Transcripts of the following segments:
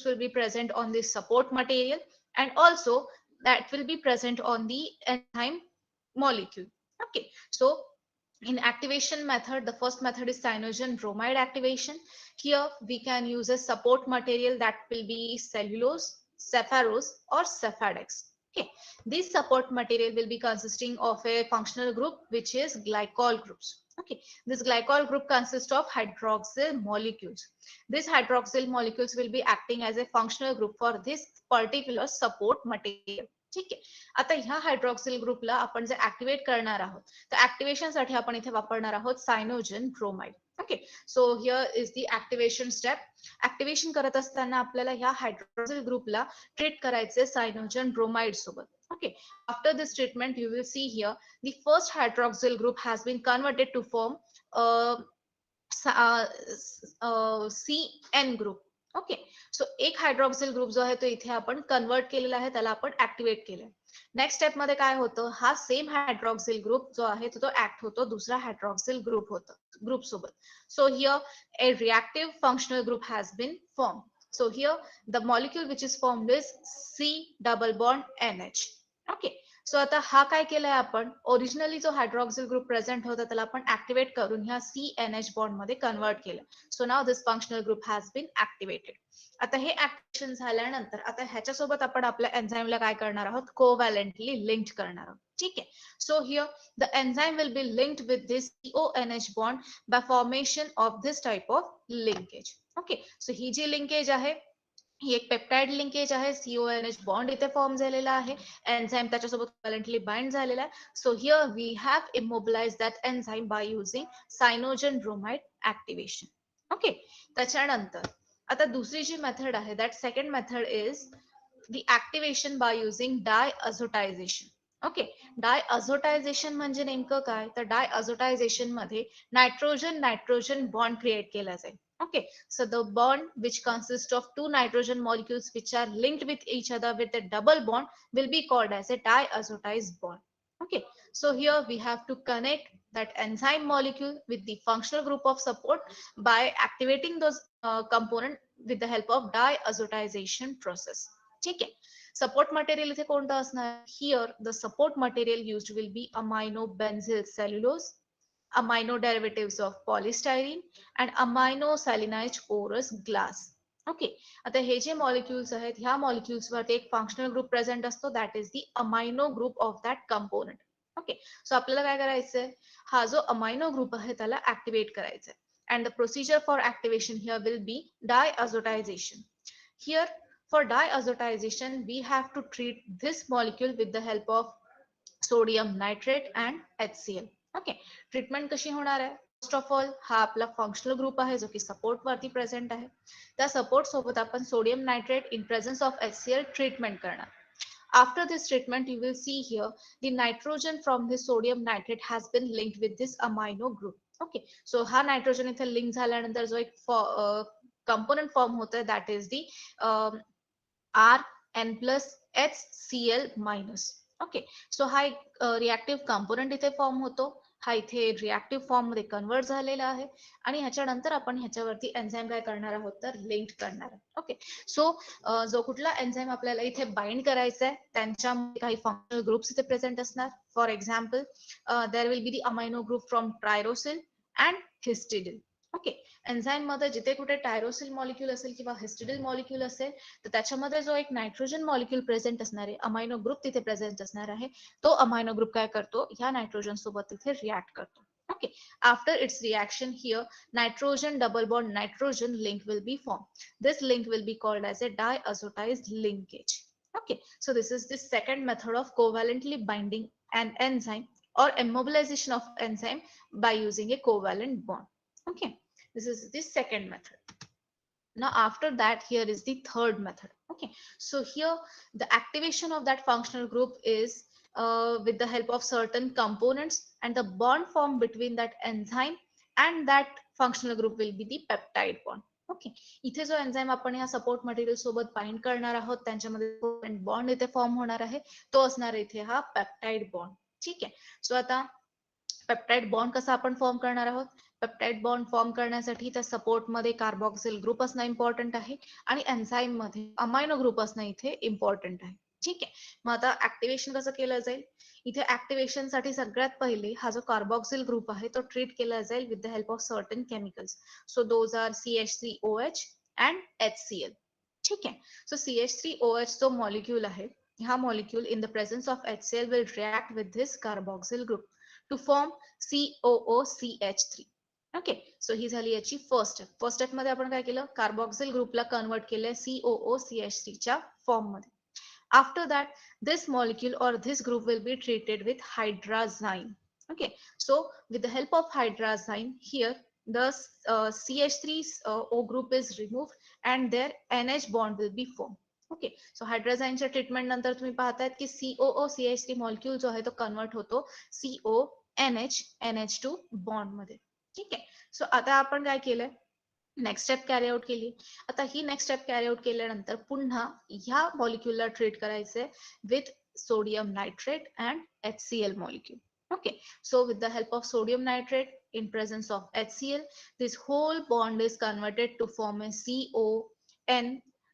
molecules will be present on the support material, and also that will be present on the enzyme molecule. Okay, so in activation method, the first method is cyanogen bromide activation. Here we can use a support material that will be cellulose, saccharose, or cephadex. Okay, this support material will be consisting of a functional group which is glycol groups. Okay, this glycol group consists of hydroxyl molecules. These hydroxyl molecules will be acting as a functional group for this particular support material. ठीक आहे. आता ह्या hydroxyl ग्रुपला आपण जे activate करणार आहोत, तर ऍक्टिव्हेशन साठी आपण इथे वापरणार आहोत cyanogen bromide. Okay, so here is the activation step. Activation करत असताना आपल्याला ह्या हायड्रॉक्सिल ग्रुपला ट्रीट करायचे सायनोजन ब्रोमाइड सोबत. Okay, after this treatment you will see here the first hydroxyl group has been converted to form uh, CN group. Okay, so एक hydroxyl group जो आहे तो इथे आपण कन्वर्ट केलेला आहे, त्याला आपण ऍक्टिव्हेट केलंय. नेक्स्ट स्टेप मध्ये काय होतं, हा सेम हायड्रॉक्सिल ग्रुप जो आहे तो ऍक्ट होतो दुसरा हायड्रॉक्सिल ग्रुप सोबत. So here a reactive functional group has been form. So here the molecule which is formed is C double bond NH. Okay, so आता हा काय केलाय आपण, ओरिजिनली जो हायड्रॉक्सिल ग्रुप प्रेझेंट होता त्याला आपण ऍक्टिव्हेट करून ह्या CNH बॉन्ड मध्ये कन्वर्ट केलं. So now this functional group has been activated. आता हे ऍक्टिव्हेशन झाल्यानंतर आता ह्याच्यासोबत आपण आपल्या एन्झाईमला काय करणार आहोत, कोव्हॅलेंटली लिंक्ड करणार आहोत. ठीक आहे, so here the enzyme will be linked with this CONH bond by formation of this type of linkage. Okay, so ही जी लिंकेज आहे ही एक पेप्टाइड लिंकेज आहे. CONH बॉन्ड इथे फॉर्म झालेला आहे, एन्झाईम त्याच्यासोबत कोव्हॅलेंटली बाइंड झालेला आहे. So here we have immobilised that enzyme by using cyanogen bromide activation. Okay, त्याच्यानंतर आता दुसरी जी मेथड आहे, that second method is the activation bye using diazotisation. Okay, diazotisation म्हणजे नेमकं काय, तर डायअझोटायझेशन मध्ये नायट्रोजन नायट्रोजन बॉन्ड क्रिएट केला जाईल. Okay, so the bond which consists of two nitrogen molecules which are linked with each other with a double bond will be called as a diazotized bond. Okay, so here we have to connect that enzyme molecule with the functional group of support by activating those component with the help of diazotization process. ठीक आहे, support material इथे कोणतं असणार, here the support material used will be amino benzyl cellulose, amino derivatives of polystyrene and aminosalinized porous glass. Okay, आता हे जे molecules आहेत ह्या मॉलिक्युल्स वरती एक फंक्शनल ग्रुप प्रेझेंट असतो, that is the amino group of that component. Okay, so आपल्याला काय करायचंय, हा जो अमायनो ग्रुप आहे त्याला ऍक्टिव्हेट करायचा आहे. And the procedure for activation here will be diazotisation. Here for diazotisation we have to treat this molecule with the help of sodium nitrate and HCl. Okay, treatment कशी होणार आहे, first of all हा आपला functional group आहे जो की support वरती present आहे. त्या सपोर्ट सोबत आपण sodium nitrate in presence of HCl treatment करणार. After this treatment, you will see here the nitrogen from the sodium nitrate has been linked with this amino group. Okay, so हा nitrogen इथे link झाल्यानंतर जो एक component form होतोय, that is the RN plus HCl minus. Okay, so हा एक reactive component इथे form होतो, हा इथे रिएक्टिव्ह फॉर्म मध्ये कन्वर्ट झालेला आहे आणि ह्याच्यानंतर आपण ह्याच्यावरती एन्झाईम काय करणार आहोत, तर लिंक करणार आहोत. ओके, सो जो कुठला एन्झाईम आपल्याला इथे बाइंड करायचा आहे त्यांच्यामध्ये काही फंक्शनल ग्रुप्स इथे प्रेझेंट असणार. For example there will be the amino group from tyrosyl and histidyl. Okay, enzyme मध्ये जिथे कुठे टायरोसिल मॉलिक्यूल असेल किंवा हिस्टिडिल मॉलिक्यूल असेल तर त्याच्यामध्ये जो एक नायट्रोजन मॉलिक्यूल प्रेझेंट असणार आहे, अमायनो ग्रुप तिथे प्रेझेंट असणार आहे, तो अमायनो ग्रुप काय करतो, ह्या नायट्रोजन सोबत तिथे रिएक्ट करतो. Okay, after its reaction here nitrogen double bond nitrogen link will be form. This link will be called as a diazotized linkage. Okay, so this is the second method of covalently binding an enzyme or immobilization of enzyme by using a covalent bond. Okay, this is the second method. Now after that, here is the third method. Okay, so here the activation of that functional group is with the help of certain components, and the bond formed between that enzyme and that functional group will be the peptide bond. Okay, इथे जो enzyme आपण या support material सोबत bind करणार आहोत त्यांच्यामध्ये bond इथे form होणार आहे, तो असणार इथे हा पेप्टाइड बॉन्ड. ठीक आहे, सो आता पेप्टाइड बॉन्ड कसा आपण फॉर्म करणार आहोत, पेप्टाइड बॉन्ड फॉर्म करण्यासाठी त्या सपोर्ट मध्ये कार्बोक्सिल ग्रुप असणं इम्पॉर्टंट आहे आणि एन्झाईम मध्ये अमायनो ग्रुप असणं इथे इम्पॉर्टंट आहे. ठीक आहे, मग आता ऍक्टिव्हेशन कसं केलं जाईल? इथे ऍक्टिव्हेशन साठी सगळ्यात पहिले हा जो कार्बोक्सिल ग्रुप आहे तो ट्रीट केला जाईल with the help of certain chemicals. So those are CH3OH and HCl. ठीक आहे, सो CH3OH जो मॉलिक्यूल आहे, हा molecule in the presence of HCl will react with this carboxyl group to form COOCH3. Okay, so ही झाली याची first step. First step मध्ये आपण काय केलं? कार्बोक्सिल ग्रुपला कन्वर्ट केलंय COOCH3 च्या फॉर्म मध्ये. After that, this molecule or this group will be treated with hydrazine. Okay, so with the help of hydrazine, here the CH3O group is removed and their NH bond will be formed. Okay, so हायड्राझाईनच्या treatment नंतर तुम्ही पाहतायत की COOCH3 molecule जो आहे तो convert होतो CONH2 bond मध्ये. ठीक आहे, सो आता आपण काय केलंय? नेक्स्ट स्टेप कॅरी आउट केली. आता ही नेक्स्ट स्टेप कॅरी आउट केल्यानंतर पुन्हा ह्या मॉलिक्यूलला ट्रीट करायचंय with sodium nitrate and HCl molecule. Okay, so with the help of sodium nitrate in presence of HCl, this whole bond is converted to form a CON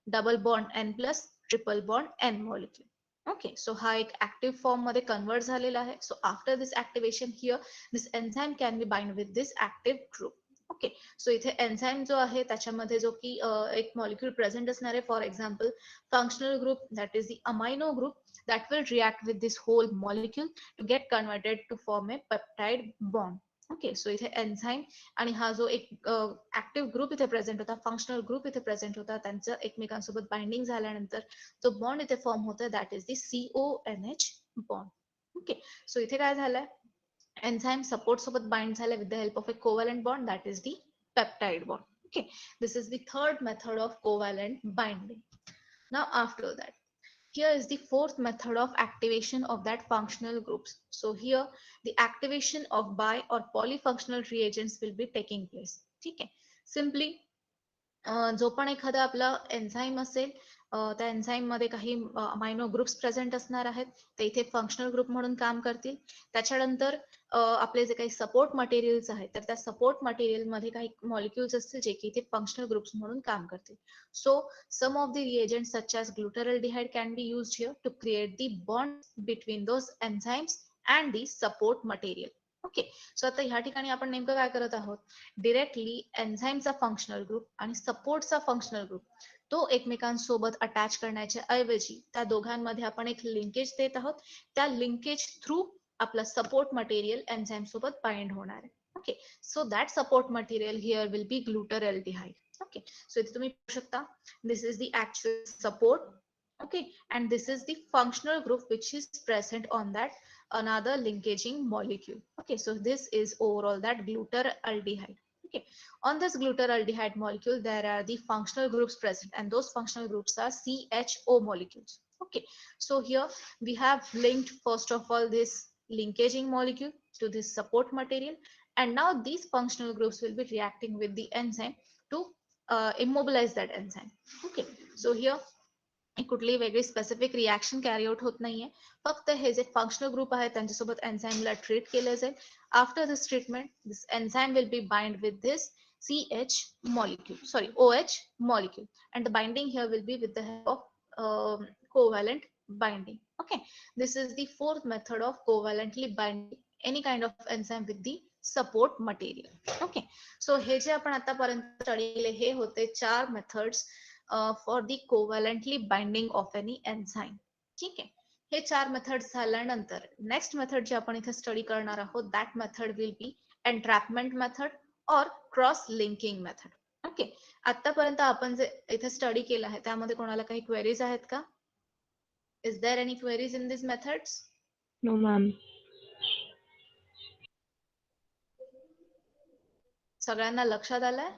double bond N plus triple bond N molecule. Okay, so हा एक active form मध्ये convert झालेला आहे. So after this activation here, this enzyme can be bind with this active group. Okay, so इथे enzyme जो आहे त्याच्यामध्ये जो की एक मॉलिक्यूल प्रेझेंट असणार आहे, for example functional group that is the amino group that will react with this whole molecule to get converted to form a peptide bond. Okay, so इथे एन्झाईम आणि हा जो एक ऍक्टिव्ह ग्रुप इथे present होता, functional group इथे present होता, त्यांचं एकमेकांसोबत बाइंडिंग झाल्यानंतर जो बॉन्ड इथे फॉर्म होतोय that is the CONH bond. Okay, so इथे काय झालंय? Enzyme support सोबत bind झाले with the help of a covalent bond, that is the peptide bond. Okay, this is the third method of covalent binding. Now after that, here is the fourth method of activation of that functional groups. So here the activation of bi or polyfunctional reagents will be taking place. ठीक आहे, simply जो पण एखादा आपला enzyme असेल, त्या enzyme मध्ये काही अमायनो ग्रुप्स प्रेझेंट असणार आहेत, ते इथे फंक्शनल ग्रुप म्हणून काम करतील. त्याच्यानंतर आपले जे काही सपोर्ट मटेरियल्स आहेत, तर त्या सपोर्ट मटेरियल मध्ये काही मॉलिक्युल्स असतील जे की इथे फंक्शनल ग्रुप्स म्हणून काम करतील. So some of the reagents such as glutaraldehyde can be used here to create the bond between those enzymes and the support material. Okay, so आता ह्या ठिकाणी आपण नेमकं काय करत आहोत? डिरेक्टली एन्झाईमचा फंक्शनल ग्रुप आणि सपोर्टचा फंक्शनल ग्रुप तो एकमेकांसोबत अटॅच करण्याच्या ऐवजी त्या दोघांमध्ये आपण एक लिंकेज देत आहोत. त्या लिंकेज थ्रू आपला सपोर्ट मटेरियल एन्झाईम सोबत बाइंड होणार आहे. Okay, so that support material here will be glutaraldehyde. Okay, so इथे तुम्ही पाहू शकता, this is the actual support. Okay, and this is the functional group which is present on that another linkaging molecule. Okay, so this is overall that glutaraldehyde. Okay, on this glutaraldehyde molecule there are the functional groups present, and those functional groups are CHO molecules. Okay, so here we have linked first of all this linkaging molecule to this support material, and now these functional groups will be reacting with the enzyme to immobilize that enzyme. Okay, so here कुठलीही वेगळी specific reaction carry out होत नाहीये, फक्त हे जे functional group आहे त्यांच्यासोबत एन्झाईमला treat केलं जाईल. After this treatment this enzyme will B bind with this OH molecule, and the binding here will be with the help of covalent binding. Okay, this is the fourth method of covalently binding any kind of enzyme with the support material. Okay, so हे जे आपण आतापर्यंत study केले हे होते 4 methods for the covalently binding of any enzyme. ठीक आहे, हे 4 मेथड्स झाल्यानंतर नेक्स्ट मेथड जे आपण इथे स्टडी करणार आहोत that method will be entrapment method or cross linking method. Okay, आतापर्यंत आपण जे इथे स्टडी केलं आहे त्यामध्ये कोणाला काही क्वेरीज आहेत का? Is there any queries in this methods? No ma'am. सगळ्यांना लक्षात आलंय?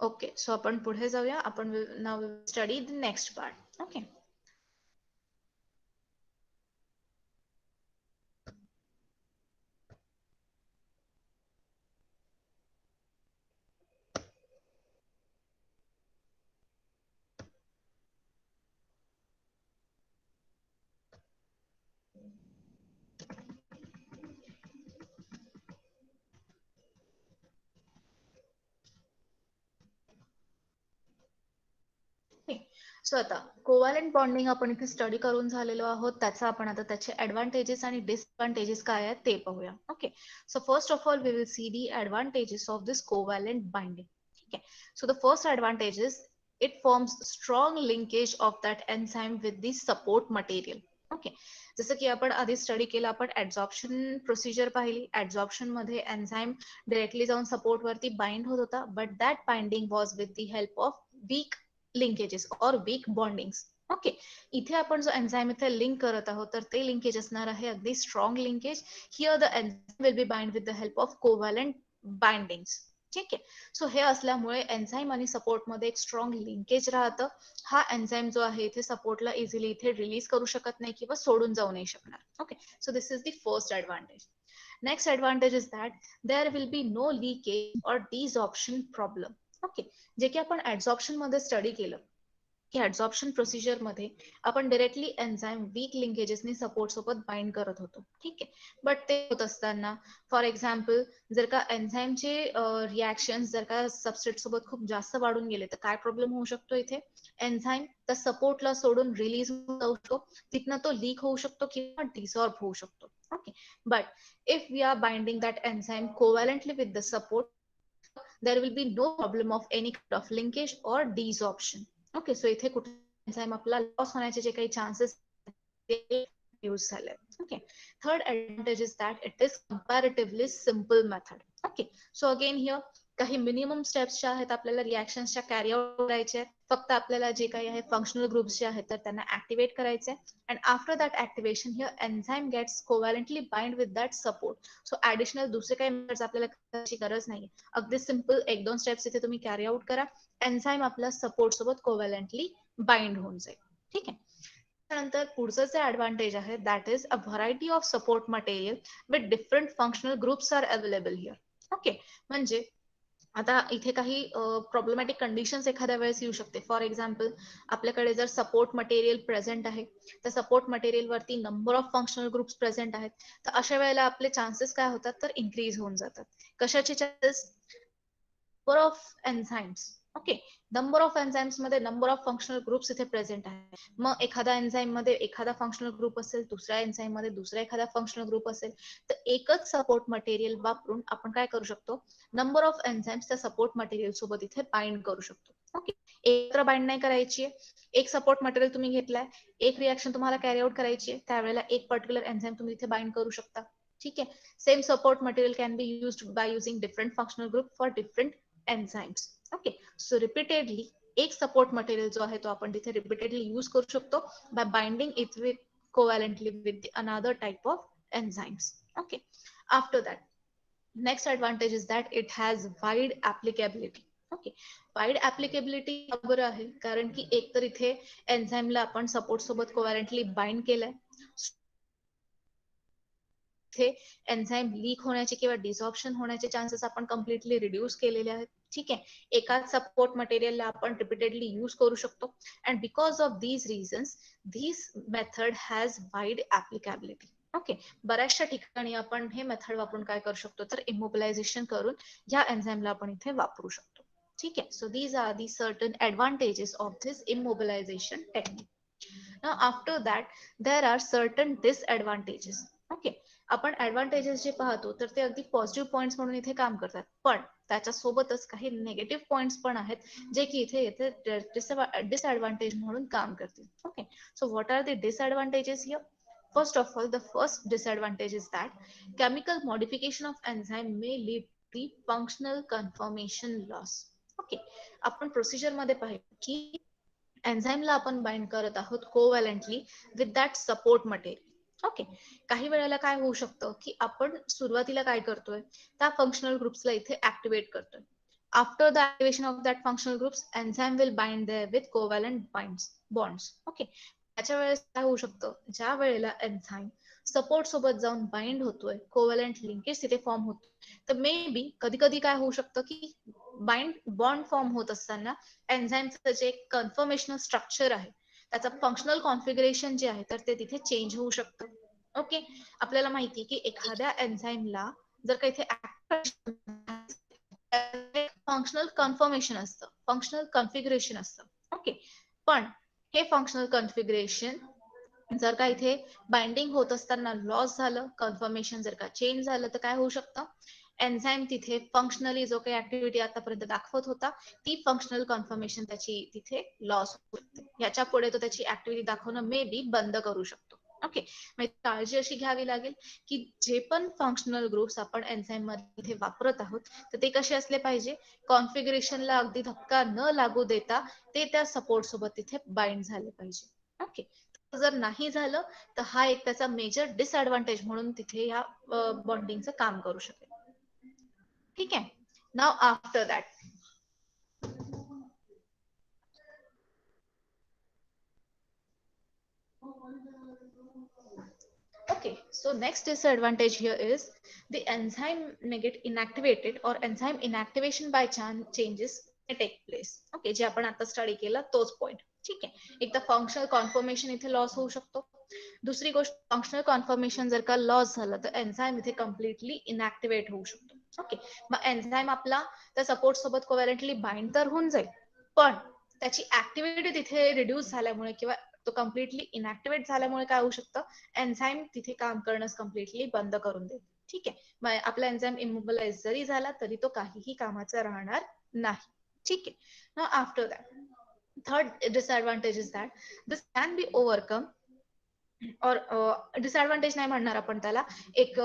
ओके, सो आपण पुढे जाऊया. आपण now study the next part. Okay, so आता कोव्हॅलंट बॉन्डिंग आपण इथे स्टडी करून झालेलो आहोत. त्याचा आपण आता त्याचे ऍडव्हान्टेजेस आणि डिसएडव्हान्टेजेस काय आहेत ते पाहूया. Okay, so first of all we will see the advantages of this covalent binding. ठीक आहे, so the first advantage is it forms strong linkage of that enzyme with the support material. Okay, जसं की आपण आधी study केलं, आपण adsorption procedure पाहिली. Adsorption मध्ये एन्झाइम डायरेक्टली जाऊन सपोर्ट वरती बाइंड होत होता, but that binding was with the help of weak linkages or weak bondings. Okay, इथे आपण जो एन्झाइम इथे लिंक करत आहोत तर ते लिंकेज असणार आहे अगदी strong linkage. Here the enzyme will be bind with the help of covalent bindings. ठीक आहे, सो हे असल्यामुळे एन्झाइम आणि सपोर्ट मध्ये एक स्ट्रॉंग लिंकेज राहतं. हा एन्झाइम जो आहे इथे सपोर्टला इझिली इथे रिलीज करू शकत नाही किंवा सोडून जाऊ नाही शकणार. Okay, so this is the first advantage. Next advantage is that there will be no leakage or desorption problem. Okay, जे की आपण ऍडझॉर्प्शन मध्ये स्टडी केलं की ऍडझॉर्प्शन प्रोसिजर मध्ये आपण डायरेक्टली एन्झाइम वीक लिंकेजेसनी सपोर्ट सोबत बाइंड करत होतो. ठीक आहे, बट ते होत असताना फॉर एक्झाम्पल जर का एन्झाइमचे रिॲक्शन जर का सबस्ट्रेट सोबत खूप जास्त वाढून गेले तर काय प्रॉब्लेम होऊ शकतो इथे. एन्झाइम त्या सपोर्टला सोडून रिलीज होऊ जाऊ शकतो, तिथनं तो लीक होऊ शकतो किंवा डिसॉर्ब होऊ शकतो. Okay, but if we are binding that enzyme covalently with the support, there will be no problem of any kind of linkage or desorption. Okay, so इथे कुठे एन्झाइम आपला लॉस होण्याचे जे काही चान्सेस यूज झाले. Okay, third advantage is that it is comparatively simple method. Okay, so again here काही minimum steps ज्या आहेत आपल्याला रिॲक्शन्सच्या कॅरी आउट करायचे आहेत. फक्त आपल्याला जे काही आहे फंक्शनल ग्रुप्स जे आहेत तर त्यांना ऍक्टिव्हेट करायचे. And after that activation here enzyme gets covalently bind with that support. So additional दुसरे काही मेथड्स आपल्याला करायची गरज नाही. अगदी सिम्पल एक दोन स्टेप्स इथे तुम्ही कॅरी आउट करा, एन्झाइम आपल्या सपोर्ट सोबत कोव्हॅलंटली बाइंड होऊन जाईल. ठीक आहे, त्यानंतर पुढचं जे ऍडव्हान्टेज आहे that is a variety of support material with different functional groups are available here. Okay, म्हणजे आता इथे काही प्रॉब्लेमॅटिक कंडिशन्स एखाद्या वेळेस येऊ शकते. फॉर एक्झाम्पल आपल्याकडे जर सपोर्ट मटेरियल प्रेझेंट आहे, तर सपोर्ट मटेरियल वरती number of functional groups present आहेत, तर अशा वेळेला आपले चान्सेस काय होतात तर इन्क्रीज होऊन जातात. कशाचे chances, number of enzymes. Okay, number of enzymes मध्ये नंबर ऑफ फंक्शनल ग्रुप्स इथे प्रेझेंट आहे. मग एखाद्या एन्झाइम मध्ये एखादा फंक्शनल ग्रुप असेल, दुसऱ्या एन्झाइम मध्ये दुसरा एखादा फंक्शनल ग्रुप असेल, तर एकच सपोर्ट मटेरियल वापरून आपण काय करू शकतो, नंबर ऑफ एन्झाइम्स त्या सपोर्ट मटेरियल सोबत इथे बाइंड करू शकतो. ओके, एकत्र बाइंड नाही करायची आहे. एक सपोर्ट मटेरियल तुम्ही घेतलाय, एक रिॲक्शन तुम्हाला कॅरी आउट करायची आहे, त्यावेळेला एक पर्टिक्युलर एन्झाइम तुम्ही इथे बाइंड करू शकता. ठीक आहे, same support material can be used by using different functional group for different enzymes. Okay, so repeatedly एक सपोर्ट मटेरियल जो आहे तो आपण तिथे रिपीटेडली यूज करू शकतो by binding it with covalently with another type of enzymes. Okay, after that next advantage is that it has wide applicability. Okay, wide applicability बरोबर आहे, कारण की एक तर इथे एन्झाइमला आपण सपोर्ट सोबत कोव्हॅलंटली बाइंड केलंय, इथे एन्झाइम लीक होण्याचे किंवा डिसऑप्शन होण्याचे चान्सेस आपण कम्प्लिटली रिड्यूस केलेले आहेत. ठीक आहे, एकाच सपोर्ट मटेरियलला आपण रिपीटेडली यूज करू शकतो. And because of these reasons this method has wide applicability. Okay, बऱ्याचशा ठिकाणी आपण हे मेथड वापरून काय करू शकतो तर इमोबिलायझेशन करून या एन्झाइमला आपण इथे वापरू शकतो. ठीक आहे, so these are the certain advantages of this immobilization technique. Now after that there are certain disadvantages. Okay, आपण ऍडव्हान्टेजेस जे पाहतो तर ते अगदी पॉझिटिव्ह पॉइंट्स म्हणून इथे काम करतात, पण त्याच्या सोबतच काही निगेटिव्ह पॉइंट्स पण आहेत जे की इथे येथे डिसएडव्हान्टेज म्हणून काम करतील. Okay, so what are the disadvantages here. First of all, the first disadvantage is that chemical modification of enzyme may lead to functional conformation loss. Okay, आपण प्रोसिजर मध्ये पाहिजे की एन्झाइमला आपण बाइंड करत आहोत covalently with that support material. Okay, काही वेळेला काय होऊ शकतं की आपण सुरुवातीला काय करतोय त्या फंक्शनल ग्रुप्सला इथे ऍक्टिव्हेट करतोय. After the activation of that functional groups enzyme will bind there with covalent bonds. Okay, त्याच्या वेळेस काय होऊ शकतं, ज्या वेळेला एन्झाइम सपोर्ट सोबत जाऊन बाइंड होतोय, कोव्हॅलंट लिंकेज तिथे फॉर्म होतो, तर मे बी कधी कधी काय होऊ शकतं की बाइंड बॉन्ड फॉर्म होत असताना एन्झाइमचं जे कन्फर्मेशनल स्ट्रक्चर आहे त्याचं फंक्शनल कॉन्फिगरेशन जे आहे तर ते तिथे चेंज होऊ शकतं. ओके, आपल्याला माहिती की एखाद्या एन्झाइमला जर का इथे फंक्शनल कन्फर्मेशन असतं, फंक्शनल कॉन्फिगरेशन असतं. ओके, पण हे फंक्शनल कॉन्फिगरेशन जर का इथे बाइंडिंग होत असताना लॉस झालं, कन्फर्मेशन जर का चेंज झालं, तर काय होऊ शकतं, एन्झाईम तिथे फंक्शनली जो काही ऍक्टिव्हिटी आतापर्यंत दाखवत होता ती फंक्शनल कन्फर्मेशन त्याची तिथे लॉस होऊ शकते. याच्या पुढे तो त्याची ऍक्टिव्हिटी दाखवणं मे बी बंद करू शकतो. ओके, काळजी अशी घ्यावी लागेल की जे पण फंक्शनल ग्रुप्स आपण एन्झाईम मध्ये इथे वापरत आहोत तर ते कसे असले पाहिजे, कॉन्फिगरेशनला अगदी धक्का न लागू देता ते त्या सपोर्ट सोबत तिथे बाइंड झाले पाहिजे. ओके, जर नाही झालं तर हा एक त्याचा मेजर डिसएडव्हान्टेज म्हणून तिथे या बॉन्डिंगचं काम करू शकेल. ठीक आहे. Now after that, okay, so next disadvantage here is the enzyme may get inactivated or enzyme inactivation by changes may take place. Okay, जे आपण आता स्टडी केलं तोच पॉइंट. ठीक आहे, एक तर फंक्शनल कॉन्फर्मेशन इथे लॉस होऊ शकतो. दुसरी गोष्ट, फंक्शनल कॉन्फर्मेशन जर का लॉस झालं तर एन्झाईम इथे कम्प्लिटली इनॅक्टिव्हेट होऊ शकतो. ओके, मग एन्झाईम आपला त्या सपोर्ट सोबत कोव्हॅलेंटली बाइंड तर होऊन जाईल, पण त्याची ऍक्टिव्हिटी तिथे रिड्यूस झाल्यामुळे किंवा तो कम्प्लिटली इनॅक्टिव्हेट झाल्यामुळे काय होऊ शकतं, एन्झाईम तिथे काम करणं कम्प्लिटली बंद करून देईल. ठीक आहे, मग आपला एन्झाईम इमोबिलाइज जरी झाला तरी तो काहीही कामाचा राहणार नाही. ठीक आहे, now after that, third disadvantage is that this can be overcome, और डिसएडव्हान्टेज नाही म्हणणार आपण त्याला, एक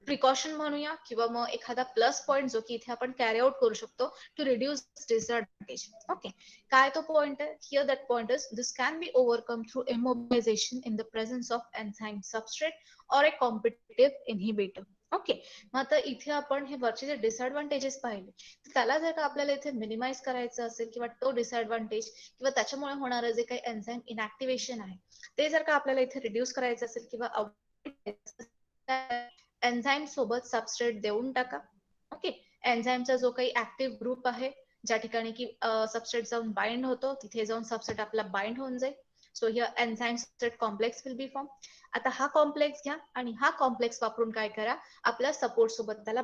प्रिकॉशन म्हणूया किंवा मग एखादा प्लस पॉइंट जो की इथे आपण कॅरी आउट करू शकतो टू रिड्यूस डिसएडव्हान्टेज. ओके, काय तो पॉइंट आहे, here that point is this can be overcome through immobilization in the presence of enzyme substrate or a competitive inhibitor. Okay, मग आता इथे आपण हे वरचे जे डिसएडव्हान्टेजेस पाहिले त्याला जर का आपल्याला इथे मिनिमाइज करायचं असेल किंवा तो डिसएडव्हान्टेज किंवा त्याच्यामुळे होणारं जे काही एन्झाईम इनॅक्टिव्हेशन आहे ते जर का आपल्याला इथे रिड्यूस करायचं असेल किंवा एन्झाईम सोबत सबस्ट्रेट देऊन टाका. ओके, एन्झाईमचा जो काही ऍक्टिव्ह ग्रुप आहे ज्या ठिकाणी की सबस्ट्रेट जाऊन बाइंड होतो तिथे जाऊन सबस्ट्रेट आपला बाइंड होऊन जाईल. So here enzyme substrate complex will be form. आता हा कॉम्प्लेक्स घ्या आणि हा कॉम्प्लेक्स वापरून काय करा, आपल्या सपोर्ट सोबत त्याला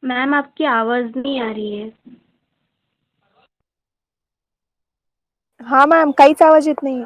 मैम आपकी आवाज़ नहीं आ रही है. हाँ मॅम, काहीच आवाज येत नाही.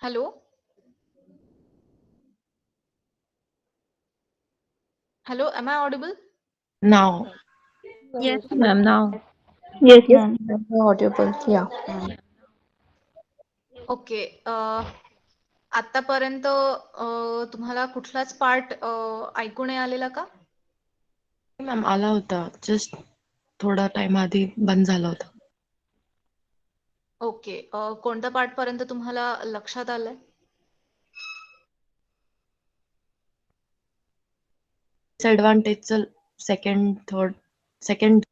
Hello hello, am I audible? Now, Yes, Ma'am, now. yes, Yes, ma'am. ma'am. You're audible. Yeah. Okay. आतापर्यंत तुम्हाला कुठलाच पार्ट ऐकू नाही आलेला का? मॅम आला होता, जस्ट थोडा टाइम आधी बंद झाला होता. ओके. कोणत्या पार्ट पर्यंत तुम्हाला लक्षात आलंय? डिसएडव्हान्टेजचं सेकंड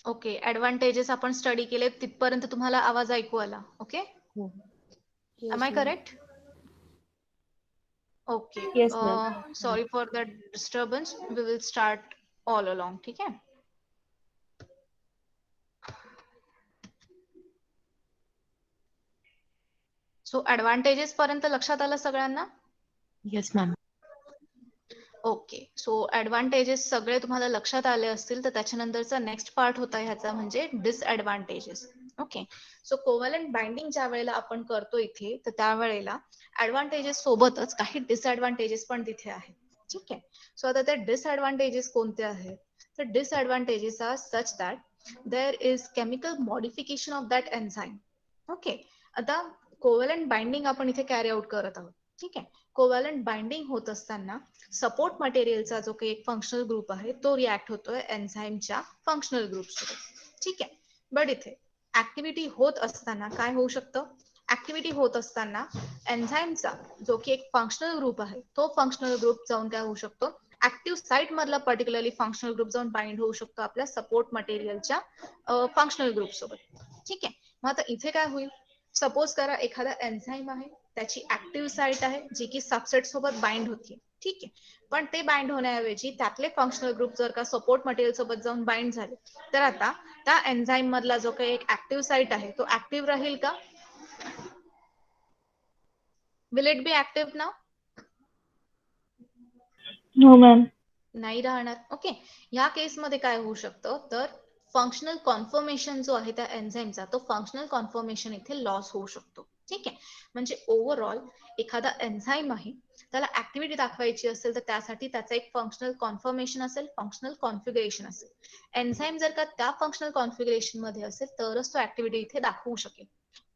ओके. ऍडव्हान्टेजेस आपण स्टडी केले तिथपर्यंत तुम्हाला आवाज ऐकू आला. Okay, am I correct? Okay. Yes, ma'am. Sorry for the disturbance. We will start all along. ठीक आहे. सो ऍडव्हान्टेजेस पर्यंत लक्षात आलं सगळ्यांना? Yes ma'am. Okay. So advantages सगळे तुम्हाला लक्षात आले असतील तर त्याच्यानंतरचा नेक्स्ट पार्ट होता ह्याचा म्हणजे disadvantages. Okay. So covalent binding ज्या वेळेला आपण करतो इथे तर त्यावेळेला ऍडव्हान्टेजेस सोबतच काही डिसएडव्हान्टेजेस पण तिथे आहेत. ठीक आहे. सो आता ते डिसएडव्हान्टेजेस कोणते आहेत? तर disadvantages are such that there is chemical modification of that enzyme. Okay. आता कोव्हॅलंट बाइंडिंग आपण इथे कॅरी आउट करत आहोत. ठीक आहे. कोव्हॅलंट बाइंडिंग होत असताना सपोर्ट मटेरियलचा जो काही एक फंक्शनल ग्रुप आहे तो रिॲक्ट होतोय एन्झाईमच्या फंक्शनल ग्रुप सोबत. ठीक आहे. बट इथे ऍक्टिव्हिटी होत असताना काय होऊ शकतं? ऍक्टिव्हिटी होत असताना एन्झाईमचा जो की एक फंक्शनल ग्रुप आहे तो फंक्शनल ग्रुप जाऊन काय होऊ शकतो? ऍक्टिव्ह साईट मधला पर्टिक्युलरली फंक्शनल ग्रुप जाऊन बाइंड होऊ शकतो आपल्या सपोर्ट मटेरियलच्या फंक्शनल ग्रुप सोबत. ठीक आहे. मग आता इथे काय होईल? सपोज करा एखादा एन्झाईम आहे, त्याची ऍक्टिव्ह साईट आहे जी की सबसेट सोबत बाइंड होती. ठीक आहे. पण ते बाइंड होण्याऐवजी त्यातले फंक्शनल ग्रुप जर का सपोर्ट मटेरियल सोबत जाऊन बाइंड झाले तर आता त्या एन्झाईम मधला जो काही एक ऍक्टिव्ह साईट आहे तो ऍक्टिव्ह राहील का? Will it be active now? No, ma'am. नाही राहणार. ओके. ह्या केसमध्ये काय होऊ शकतं तर फंक्शनल कॉन्फर्मेशन जो आहे त्या एन्झाईमचा तो फंक्शनल कॉन्फर्मेशन इथे लॉस होऊ शकतो. ठीक आहे. म्हणजे ओव्हरऑल एखादा एन्झाईम आहे त्याला ऍक्टिव्हिटी दाखवायची असेल तर त्यासाठी त्याचा एक फंक्शनल कॉन्फर्मेशन असेल, फंक्शनल कॉन्फिगरेशन असेल. एन्झाईम जर का त्या फंक्शनल कॉन्फिगरेशन मध्ये असेल तरच तो ऍक्टिव्हिटी इथे दाखवू शकेल.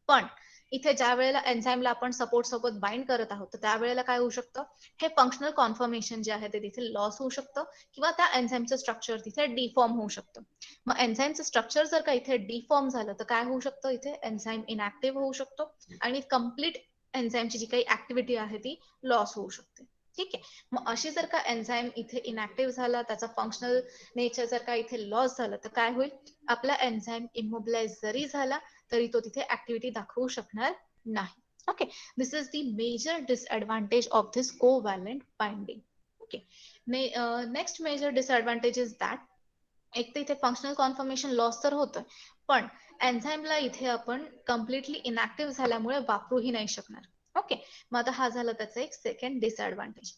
पण इथे ज्या वेळेला एन्झाईमला आपण सपोर्ट सोबत बाइंड करत आहोत तर त्यावेळेला काय होऊ शकतं? हे फंक्शनल कॉन्फर्मेशन जे आहे ते तिथे लॉस होऊ शकतं किंवा त्या एन्झाईमचं स्ट्रक्चर तिथे डिफॉर्म होऊ शकतं. मग एन्झाईमचं स्ट्रक्चर जर का इथे डिफॉर्म झालं तर काय होऊ शकतं? इथे एन्झाईम इनॅक्टिव्ह होऊ शकतो आणि कम्प्लीट एन्झाईमची जी काही ऍक्टिव्हिटी आहे ती लॉस होऊ शकते. ठीक आहे. मग अशी जर का एन्झाईम इथे इनॅक्टिव्ह झाला, त्याचा फंक्शनल नेचर जर का इथे लॉस झालं तर काय होईल? आपला एन्झाईम इमोबिलाइज जरी झाला तरी तो तिथे ऍक्टिव्हिटी दाखवू शकणार नाही. Okay. This is the major disadvantage of this covalent binding. Okay. Next major disadvantage is that एक तर इथे फंक्शनल कॉन्फर्मेशन लॉस तर होतोय पण एन्झाईमला इथे आपण कम्प्लिटली इनॅक्टिव्ह झाल्यामुळे वापरूही नाही शकणार. ओके. मग आता हा झाला त्याचा एक सेकंड डिसएडव्हान्टेज.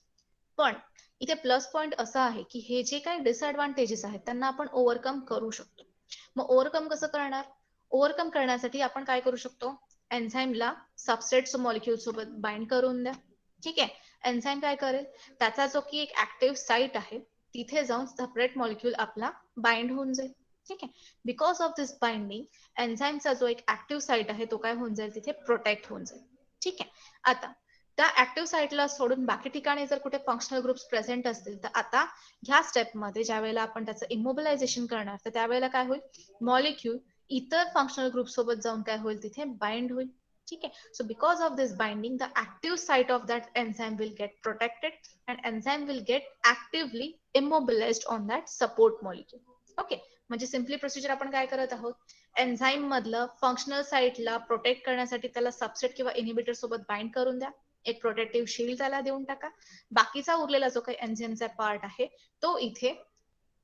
पण इथे प्लस पॉइंट असा आहे की हे जे काही डिसएडव्हान्टेजेस आहेत त्यांना आपण ओव्हरकम करू शकतो. मग ओव्हरकम कसं करणार? ओव्हरकम करण्यासाठी आपण काय करू शकतो? एन्झाईमला सबस्ट्रेट मॉलिक्यूल सोबत बाइंड करून द्या. ठीक आहे. एन्झाईम काय करेल? त्याचा जो की एक ऍक्टिव्ह साईट आहे तिथे जाऊन सेपरेट मॉलिक्यूल आपला बाइंड होऊन जाईल. ठीक आहे. बिकॉज ऑफ दिस बाइंडिंग एन्झाईमचा जो एक ऍक्टिव्ह साईट आहे तो काय होऊन जाईल? तिथे प्रोटेक्ट होऊन जाईल. ठीक आहे. आता त्या ऍक्टिव्ह साईटला सोडून बाकी ठिकाणी जर कुठे फंक्शनल ग्रुप्स प्रेझेंट असतील तर आता ह्या स्टेपमध्ये ज्या वेळेला आपण त्याचं इमोबिलायझेशन करणार तर त्यावेळेला काय होईल? मॉलिक्यूल इतर फंक्शनल ग्रुप सोबत जाऊन काय होईल? तिथे बाइंड होईल. ठीक आहे. So because of this binding the active site of that enzyme will get protected and enzyme will get actively immobilised on that support molecule. Okay. म्हणजे सिम्पली प्रोसिजर आपण काय करत आहोत? एन्झाईम मधलं फंक्शनल साईटला प्रोटेक्ट करण्यासाठी त्याला सबसेट किंवा इनिबिटर सोबत बाइंड करून द्या. एक प्रोटेक्टिव्ह शील्ड त्याला देऊन टाका. बाकीचा उरलेला जो काही एन्झाईमचा पार्ट आहे तो इथे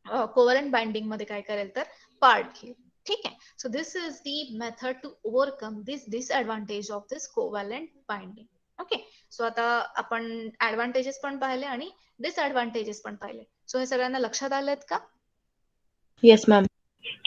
कोव्हॅलंट बाइंडिंग मध्ये काय करेल तर पार्ट घेईल. ठीक आहे. So this is the method to overcome this disadvantage of this covalent binding. Okay. So आता आपण ऍडव्हान्टेजेस पण पाहिले आणि डिसएडव्हान्टेजेस पण पाहिले. सो हे सगळ्यांना लक्षात आलेत का? Yes ma'am.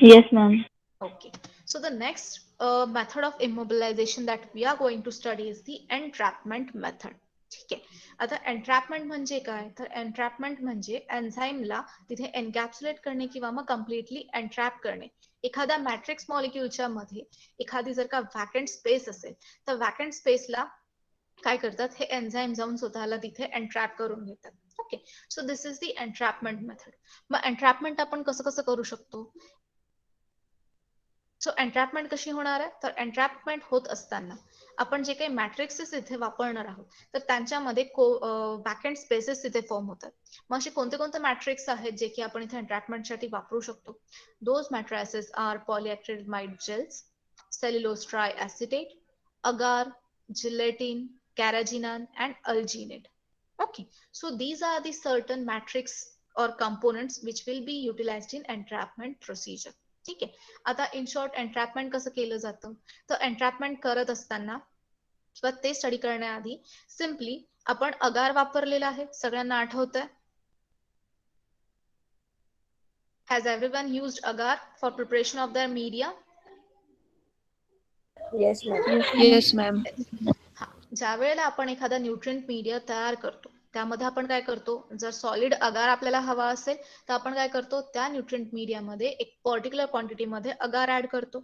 Yes, ma'am. Okay. So the next method of immobilization that we are going to study is the entrapment method. ठीक आहे. आता एन्ट्रॅपमेंट म्हणजे काय, तर एन्ट्रॅपमेंट म्हणजे एन्झाईमला तिथे एनकॅप्सुलेट करणे किंवा मग कम्प्लिटली एन्ट्रॅप करणे. एखाद्या मॅट्रिक्स मॉलिक्युलच्या मध्ये एखादी जर का वॅकंट स्पेस असेल तर वॅकंट स्पेसला काय करतात, हे एन्झाईम जाऊन स्वतःला तिथे एन्ट्रॅप करून घेतात. Okay, so this is the entrapment method. मग एन्ट्रॅपमेंट आपण कसं कसं करू शकतो. सो एन्ट्रॅपमेंट कशी होणार आहे, तर एन्ट्रॅपमेंट होत असताना आपण जे काही मॅट्रिक्सेस इथे वापरणार आहोत तर त्यांच्यामध्ये वॅकंट स्पेसेस तिथे फॉर्म होतात. मग असे कोणते कोणते मॅट्रिक्स आहेत जे की आपण इथे एन्ट्रॅपमेंटसाठी वापरू शकतो. Those matrices are polyacrylamide gels, cellulose triacetate, agar, gelatin, carrageenan and alginate. Okay, so these are the certain matrix or components which will be utilized in entrapment procedure. ठीक आहे. आता इन शॉर्ट एन्ट्रॅपमेंट कसं केलं जातं, तर एन्ट्रॅपमेंट करत असताना किंवा ते स्टडी करण्याआधी सिम्पली आपण अगार वापरलेला आहे, सगळ्यांना आठवतंय. Has everyone used agar for preparation of their media. Yes ma'am. Yes ma'am. हा, ज्या वेळेला आपण एखादा न्यूट्रिएंट मीडिया तयार करतो त्यामध्ये आपण काय करतो, जर सॉलिड अगार आपल्याला हवा असेल तर आपण काय करतो, त्या न्यूट्रिएंट मीडियामध्ये एक पर्टिक्युलर क्वांटिटीमध्ये अगार ऍड करतो.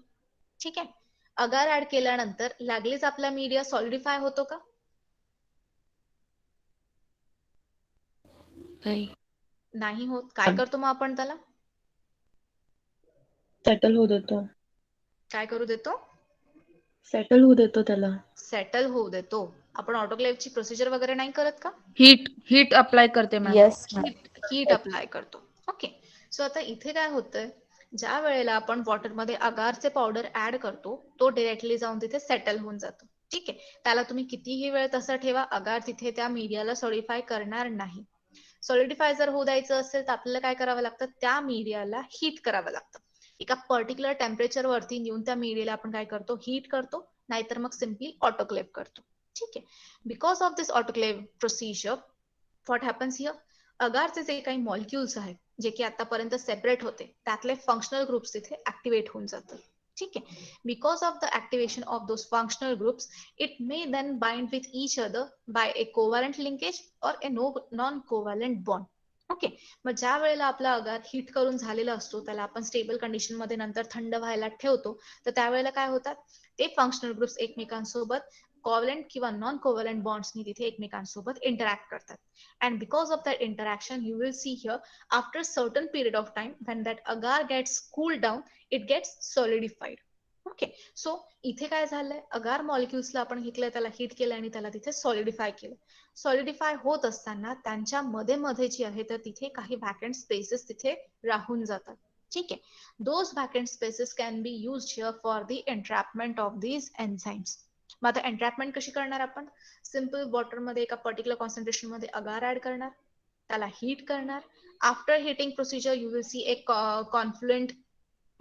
ठीक आहे. अगार ऍड केल्यानंतर लागलीच आपला मीडिया सॉलिडिफाय होतो का. नाही होत. काय करतो मग आपण त्याला, सेटल होऊ देतो. काय करू देतो, सेटल होऊ देतो त्याला. सेटल होऊ देतो. आपण ऑटोक्लेव्हची प्रोसिजर वगैरे नाही करत का. हीट अप्लाय करते मॅम. येस. हीट अप्लाय करतो. ओके, सो आता इथे काय होतंय, ज्या वेळेला आपण वॉटरमध्ये अगारचे पावडर ऍड करतो तो डायरेक्टली जाऊन तिथे सेटल होऊन जातो. ठीक आहे. त्याला तुम्ही कितीही वेळ तसं ठेवा, अगार तिथे त्या मीडियाला सॉलिडिफाय करणार नाही. सॉलिडिफाय जर होऊ द्यायचं असेल तर आपल्याला काय करावं लागतं, त्या मीडियाला हीट करावं लागतं. एका पर्टिक्युलर टेम्परेचर वरती नेऊन त्या मीडियाला आपण काय करतो, हीट करतो, नाहीतर मग सिम्पली ऑटोक्लेव्ह करतो. ठीक आहे. Because of this autoclave procedure what happens here, अगारचे जे काही मॉलिक्युल्स आहेत जे की आतापर्यंत सेपरेट होते त्यातले फंक्शनल ग्रुप्स तिथे ऍक्टिव्हेट होऊन जातात. ठीक आहे. Because of the activation of those functional groups it may then bind with each other by a covalent linkage or a non covalent bond. Okay, मग ज्या वेळेला आपला अगार हीट करून झालेला असतो त्याला आपण स्टेबल कंडिशन मध्ये नंतर थंड व्हायला ठेवतो, तर त्यावेळेला काय होतात, ते फंक्शनल ग्रुप्स एकमेकांसोबत कोव्हॅलंट किंवा नॉन कोव्हॅलंट बॉन्ड्सनी तिथे एकमेकांसोबत इंटरॅक्ट करतात. And because of that interaction, you will see here after certain period of time when that agar gets cooled down, it gets solidified. Okay, so इथे काय झालंय, अगार मॉलिक्युल्सला आपण घेतलंय, त्याला हीट केलं आणि त्याला तिथे सॉलिडिफाय केलं. सॉलिडिफाय होत असताना त्यांच्या मध्ये मध्ये जी आहे तर तिथे काही वॅकंट स्पेसेस तिथे राहून जातात. ठीक आहे. Those vacant spaces can be used here for the entrapment of these enzymes. मग आता एन्ट्रॅपमेंट कशी करणार आपण, सिम्पल वॉटरमध्ये एका पर्टिक्युलर कॉन्सन्ट्रेशन मध्ये अगार ऍड करणार, त्याला हीट करणार. After heating procedure you will see a confluent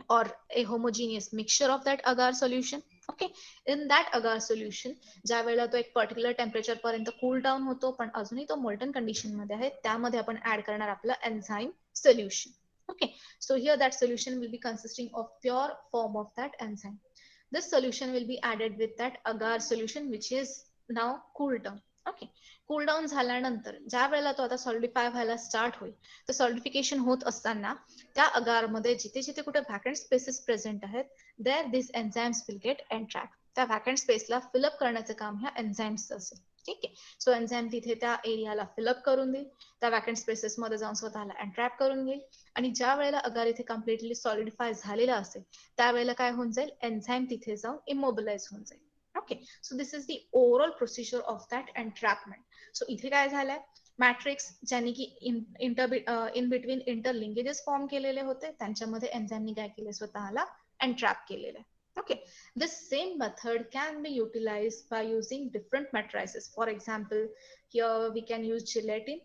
or a homogeneous mixture of that agar solution. Okay, in that agar solution ज्या वेळेला तो एक पर्टिक्युलर टेम्परेचर पर्यंत कूल डाऊन होतो पण अजूनही तो मोल्टन कंडिशन मध्ये आहे, त्यामध्ये आपण ऍड करणार आपलं enzyme solution. Okay, so here that solution will be consisting of pure form of that enzyme. This solution will be added with that agar solution which is now cooled down. Okay, cool down झाल्यानंतर ज्या वेळेला तो आता सॉलिडिफाय व्हायला start होईल, तर solidification होत असताना त्या अगारमध्ये जिथे जिथे कुठे वॅकंट स्पेसेस प्रेझेंट आहेत there this enzymes will get entrapped. त्या वॅकंट स्पेसला फिलअप करण्याचं काम ह्या एन्झाइम्सचं असेल. ठीक आहे. सो एन्झाइम तिथे त्या एरियाला फिलअप करून देईल, त्या वॅकंट स्पेसेस मध्ये जाऊन स्वतःला एन्ट्रॅप करून घेईल आणि ज्या वेळेला अगार इथे कम्प्लिटली सॉलिडिफाय झालेला असेल त्यावेळेला काय होऊन जाईल, एन्झाइम तिथे जाऊन इमोबिलाइज होऊन जाईल. Okay, so this is the overall procedure of that entrapment. So इथे काय झालंय, मॅट्रिक्स ज्यांनी की इन बिटवीन इंटरलिंकेजेस फॉर्म केलेले होते त्यांच्यामध्ये एन्झाइमनी काय केले, स्वतःला एन्ट्रॅप केलेलं आहे. Okay, this same method can be utilized by using different matrices. For example, here we can use gelatin,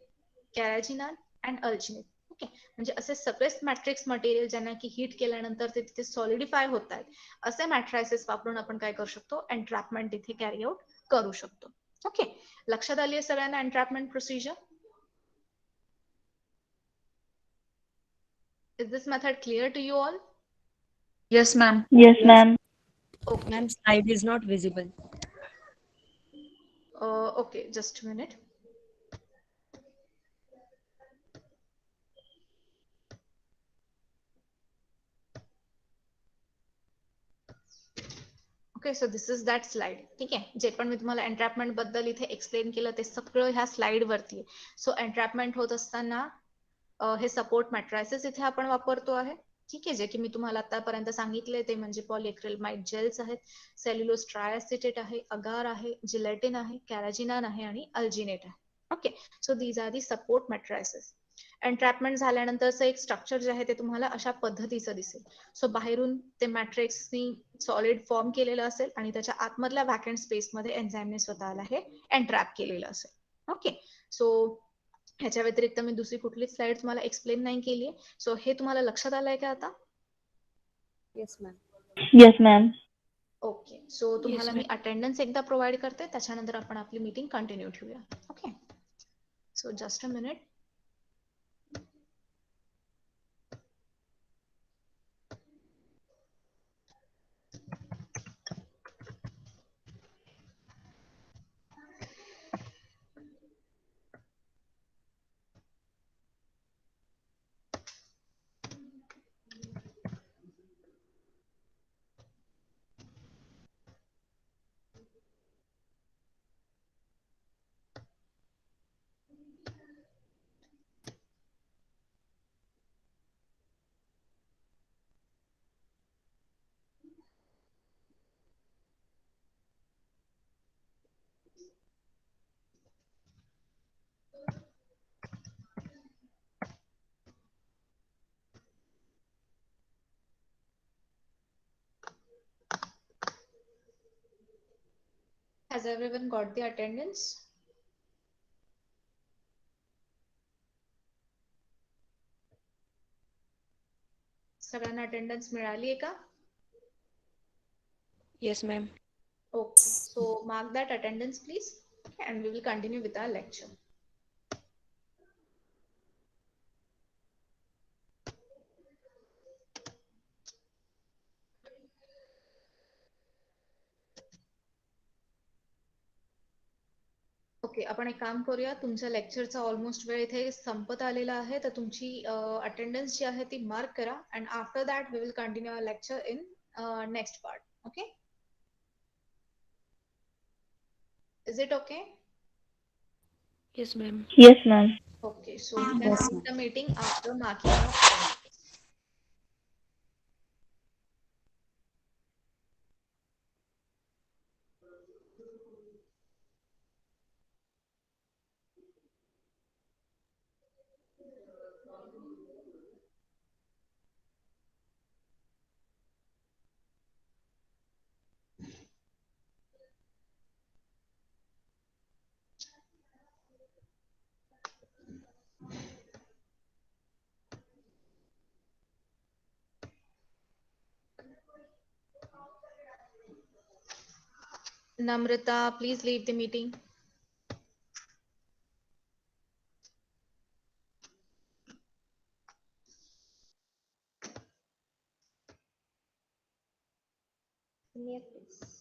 carrageenan and alginate. Okay, म्हणजे असे सगळेच मॅट्रिक्स मटेरियल ज्यांना की हीट केल्यानंतर ते तिथे सॉलिडिफाय होत आहेत, असे मॅट्रायसेस वापरून आपण काय करू शकतो, एन्ट्रॅपमेंट तिथे कॅरी आउट करू शकतो. ओके, लक्षात आली आहे सगळ्यांना entrapment procedure. Is this method clear to you all? Yes ma'am. Yes, ma'am. Okay. Ma'am, slide is not visible. Okay, just a minute. Okay so this is that slide. ठीक आहे, जे पण मी तुम्हाला एन्ट्रॅपमेंट बद्दल इथे एक्सप्लेन केलं ते सगळं ह्या स्लाइड वरती आहे. सो एन्ट्रॅपमेंट होत असताना हे सपोर्ट मॅट्रायसेस इथे आपण वापरतो आहे. ठीक आहे, जे की मी तुम्हाला आतापर्यंत सांगितले ते म्हणजे पॉलिएक्रिलमाइड जेल्स आहेत, सेल्युलोज ट्रायसिटेट आहे, अगार आहे, जिलेटिन आहे, कॅराजिनान आहे आणि अल्जिनेट आहे. Okay, so these are the support matrices. Entrapment झाल्यानंतरचं एक स्ट्रक्चर जे आहे ते तुम्हाला अशा पद्धतीचं दिसेल. सो बाहेरून ते मॅट्रिक्सनी सॉलिड फॉर्म केलेलं असेल आणि त्याच्या आतमधल्या व्हॅकंट स्पेसमध्ये एन्झाईमने स्वतःला हे एन्ट्रॅप केलेलं असेल. ओके, सो ह्याच्या व्यतिरिक्त मी दुसरी कुठलीच स्लाइड तुम्हाला एक्सप्लेन नाही केली आहे. सो हे तुम्हाला लक्षात आलंय का आता? Yes, ma'am. Yes, ma'am. Okay, so तुम्हाला मी ma'am. अटेंडन्स एकदा प्रोव्हाइड करते, त्याच्यानंतर आपण आपली मीटिंग कंटिन्यू ठेवूया. Okay, so just a minute. Has everyone got the attendance? सगळ्यांना अटेंडन्स मिळाली आहे का? Yes, ma'am. Okay, so mark that attendance please, and we will continue with our lecture. Okay, आपण एक काम करूया, तुमच्या लेक्चरचा ऑलमोस्ट वेळ इथे संपत आलेला आहे, तर तुमची अटेंडन्स जी आहे ती मार्क करा and after that we will continue our lecture in next part. Okay, is it okay? Yes, ma'am. Yes, ma'am. Okay, so we can Yes, end ma'am. the meeting after marking your attendance. Namrata, please leave the meeting. Yes, please.